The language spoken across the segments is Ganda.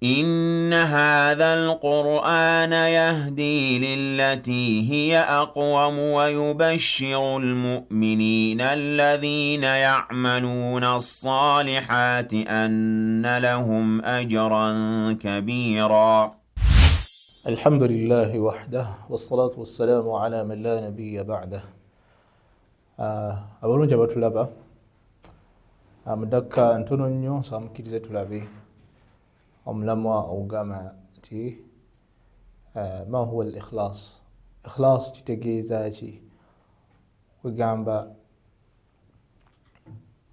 إن هذا القرآن يهدي للتي هي أقوم ويبشر المؤمنين الذين يعملون الصالحات أن لهم أجرا كبيرا. الحمد لله وحده والصلاة والسلام على من لا نبي بعده. أولون جبت لبا أمدك أنتونيو سامكيزة لبي أملما أوجما تي ما هو الإخلاص؟ إخلاص تتجيزاتي وجنبا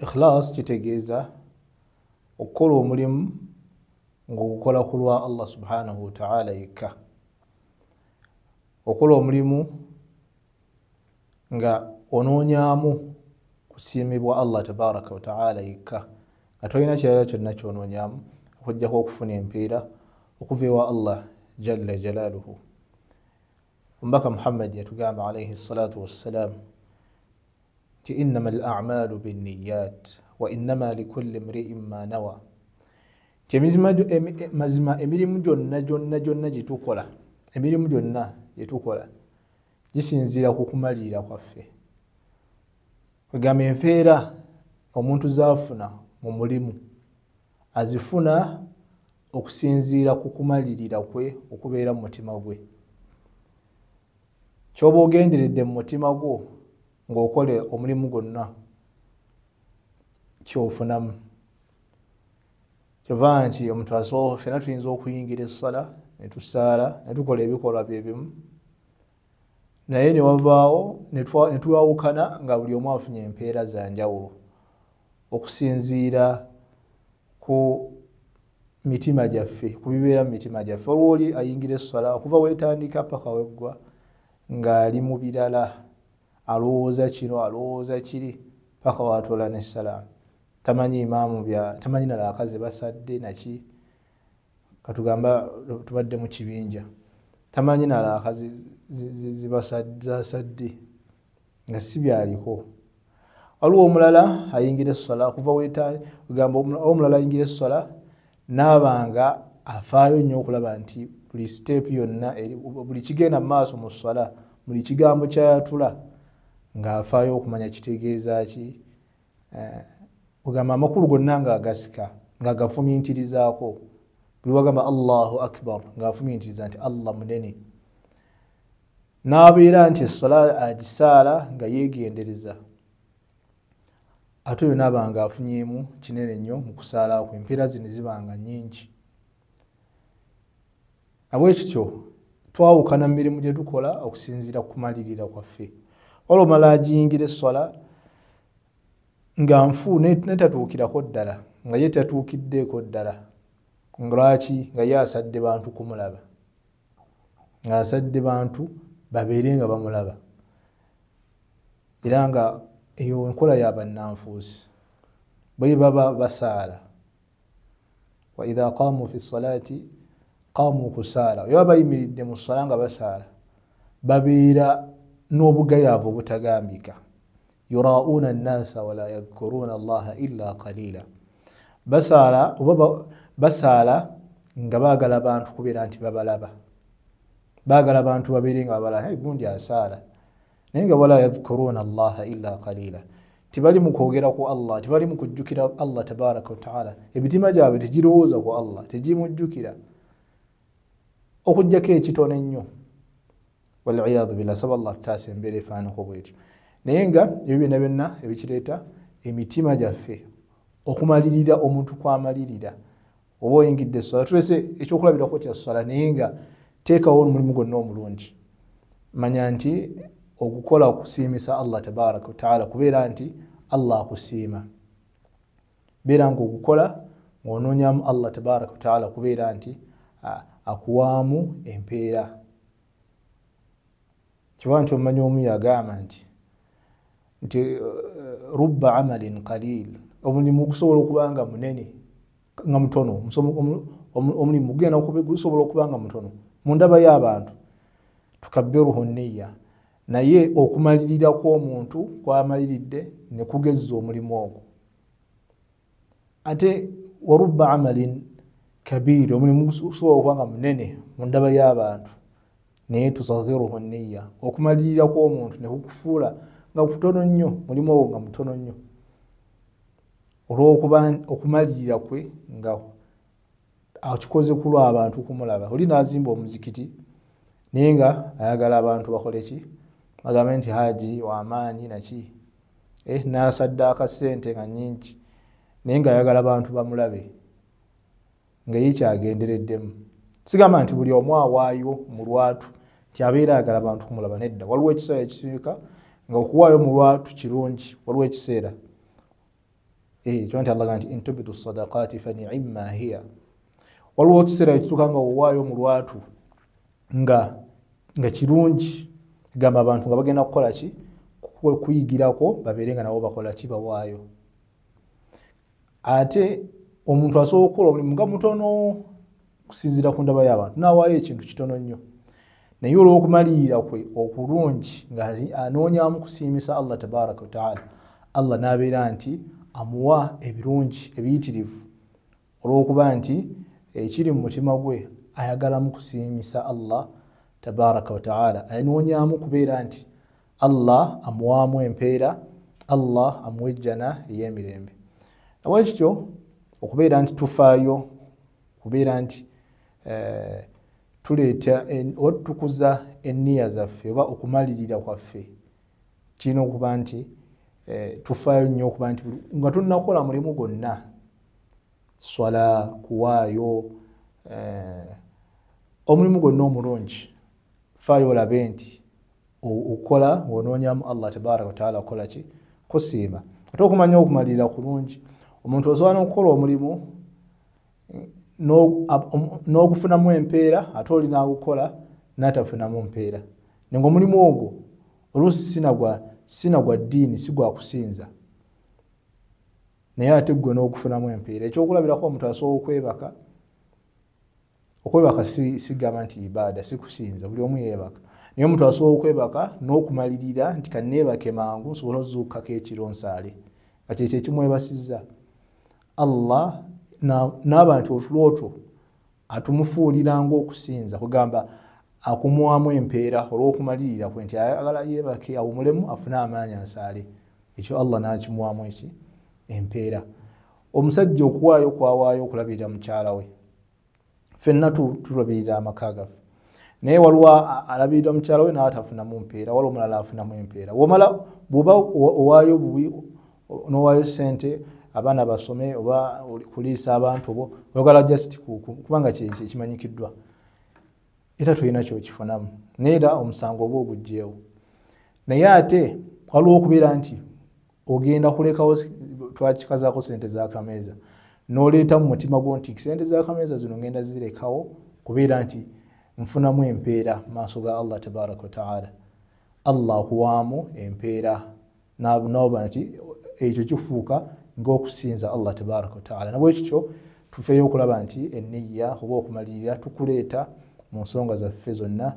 إخلاص تتجيزا وكل ملم ngokukola kulwa Allah subhanahu wa ta'ala yekka okola omulimu nga onoonyaamu kusiimibwa Allah tabaraka wa ta'ala yekka nga tolina kirala kyonna kyonoonyaamu okujjako okufuna empeera okuva ewa Allah jalla jalaaluhu. Omubaka Muhammad yatugamba alayhi salatu wassalam nti innama al a'malu binniyat wa innama likulli imri'in ma nawa. Mazima emirimu gyonna gyetukola gisinziira ku kumalirira kwaffe. Kwegamba empeera omuntu zaafuna mu mulimu azifuna okusinziira ku kumalirira kwe okubeera mu mutima gwe. Ky'oba ogenderedde mu mutima gwo ng'okole omulimu gwonna ky'ofunamu. Kyova nti omuntu asooka ffenna tuyinza okuyingira essala ne tusaala ne tukola ebikolwa bye bimu naye ne wavaawo ne twawukana nga buli omu afunye empeera za njawulo okusinziira ku mitima gyaffe, ku bibeera mu mitima gyaffe. Olwo oli ayingira essala okuva weetandika paka weggwa ng'ali mu birala, alowooza kino alowooza kiri paka waatoola n'essalaamu. Tamanyi imaamu tamanyi nalaka ze basadde naki katugamba tubadde mu kibinja tamanyi nalaka zasadde nga si byaliko. Waliwo omulala ayingira essala kuva wegamba omulala ayingira essala n'abanga afaayo nnyo okulaba nti buli step yonna buli kigenda mu maaso mu ssala buli kigambo kyayatula ng'afaayo okumanya kitegeeza ki. Kugamba amakulu gonna ng'agasika ng'agafumiintirizaako buli wagamba Allahu akbar ng'afumiintiriza nti Allah munene. N'abeera nti essala agisaala nga yeegendereza ate oyo n'aba ng'afunyeemu kinene nnyo mu kusaala kwe, empeera zino zibanga nnyingi. Nabwekityo twawukana mu mirimu gye tukola okusinziira ku kumalirira kwaffe. Waliwo omulala agiyingira essala nga nfu netatuukirako ddala nga ye tatuukiddeeko ddala. Lwaki? Nga ye asadde bantu kumulaba, ng'asadde bantu babeere nga bamulaba era nga eyo enkola y'abannanfuusi. Bwe baba basaala wa idha qaamu fi salaati qaamu kusaala, oyo baba bayimiridde mu ssala nga basaala babeera n'obugayaavu obutagambika. Yurauna nnasa wala yadhkuruna Allaha illa qalila. Basaala nga baagala abantu kubeera nti babalaba, baagala abantu babeere nga babalaba gundi asaala naye nga wala yadhkuruna Allaha illa qalila. Tibali mu kwogera ku Allah, tibali mu kujjukira Allah tabaraka wa ta'ala. Emitima gyabwe tegirowooza ku Allah, tegimujjukira okujjako ekitono ennyo. Wal'iyadhu billah, saba Allah tutaasa embeera efaanako bwetyo. Naye nga ebyo byonna byonna ebikireeta emitima gyaffe okumalirira, omuntu kwamalirira. Oba oyingidde essala tulese ekyokulabirako kya ssala naye nga teekawo omulimu gwonna omulungi. Manya nti okukola okusiimisa Allah tabaraka wa ta'ala kubeera nti Allah akusiima. Beera ng'okukola ng'onoonyaamu Allah tabaraka wa ta'ala kubeera nti akuwaamu empeera. Kiba nti omanyi omu yagamba nti rubba amalin qalil, omulimu gusobola okuba nga munene nga mutono, omulimu gugenda gusobola okuba nga mutono mu ndaba y'abantu. Tukabbiruhu nniya, naye okumalirira kw'omuntu kwamaliridde ne kugezza omulimu ogwo. Ate warubba amalin kabiri omulimu gusobola okuba nga munene mu ndaba y'abantu naye tusaghiruhu nniya okumalirira kw'omuntu ne kukufuula nga kutono nnyo mulimu ogwo nga mutono nnyo olw'okuba okumalirira kwe nga akikoze ku lw'abantu kumulaba. Oli n'azimba omuzikiti naye nga ayagala abantu bakole ki bagambe nti haji w'amaanyi naki n'asaddaaka ssente nga nnyingi naye nga ayagala abantu bamulabe nga ye kyagendereddemu. Sigamba nti buli omu awaayo mu lwatu nti abeera ayagala abantu kumulaba, nedda. Waliwo ekiseera ekisirika nga okuwaayo mu lwatu kirungi, waliwo ekiseera kyo nti Allah nti intubidu sadaqaati fa ni'imma hiya. Waliwo ekiseera ekituuka nga owaayo mu lwatu nga kirungi, gamba abantu nga bagenda kukola ki kuyigirako babeere nga nabo bakola ki bawaayo. Ate omuntu asobola okukola omulimu nga mutono kusinziira ku ndaba y'abantu n'awaayo ekintu kitono nnyo naye olw'okumalirira kwe okulungi nga anoonyaamu kusiimisa Allah tabaraka wa taala, Allah n'abeera nti amuwa ebirungi ebiyitirivu olw'okuba nti ekiri mu mutima gwe ayagalamu kusiimisa Allah tabaraka wa taala, anoonyaamu kubeera nti Allah amuwaamu empeera, Allah amuwa ejjana ey'emirembe. Nawekityo okubeera nti tufaayo kubeera nti tuleeta otukuza enniya zaffe oba okumalirira kwaffe, kirina okuba nti tufaayo nnyo okuba nti nga tunakola mulimu gwonna, swala, kuwaayo, omulimu gwonna omulungi, faayo olabe nti okola ng'onoonyamu Allah tabaraka wa taala okola ki kusiima. Ate okumanya okumalirira kulungi, omuntu osobola n'okukola omulimu n'ogufunamu empeera ate oli n'agukola n'atafunamu mpeera, nga omulimu ogwo oluusi sinagwa ddiini, si gwa kusinza, naye ate gwe n'ogufunamu empeera. Ekyokulabirako omuntu asobola okwebaka sigamba nti ibaada, si kusinza, buli omu yeebaka, naye omuntu asobola okwebaka n'okumalirira nti kanneebake mangu nsobole ozuukako ekiro nsaale, nga kyekyo ekimwebasizza. Allah n'aba nti otulo otwo atumufuulira ng'okusinza, kugamba akumuwaamu empeera olw'okumalirira kwe nti ayagala yeebake awumulemu afune amaanyi asaale, ekyo Allah n'akimuwaamu eki empeera. Omusajja okuwaayo kwawaayo okulabirira mukyala we, ffenna tulabirira amaka gaffe, naye waliwo alabirira mukyala we n'atafunamu mpeera, waliwo omulala afunamu empeera. Womala bw'oba owaayo buwi n'owaayo ssente abaana basome oba kuliisa abantu bo oyagala just kubanga kyekimanyikiddwa, era tolina kyokifunamu, naye era omusango oba ogugjeewo. Naye ate waliwo okubeera nti ogenda kulekawo twakikazaako ssente z'akameeza n'oleeta mu mutima gwo nti ssente z'akameeza zino ngenda zirekawo kubeera nti nfunamu empeera mu maaso ga Allah tabaraka wa taala. Allah akuwaamu empeera n'oba nti ekyo kifuuka ng'okusinza Allah tabaraka wa taala. Nabwekityo tufeeyo okulaba nti enniya oba okumalirira tukuleeta mu nsonga zaffe zonna.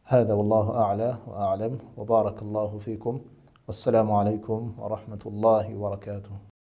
Hadha wallahu a'la wa a'lam wa baraka Allahu fikum. Wassalamu alaikum wa rahmatullahi wa barakatuh.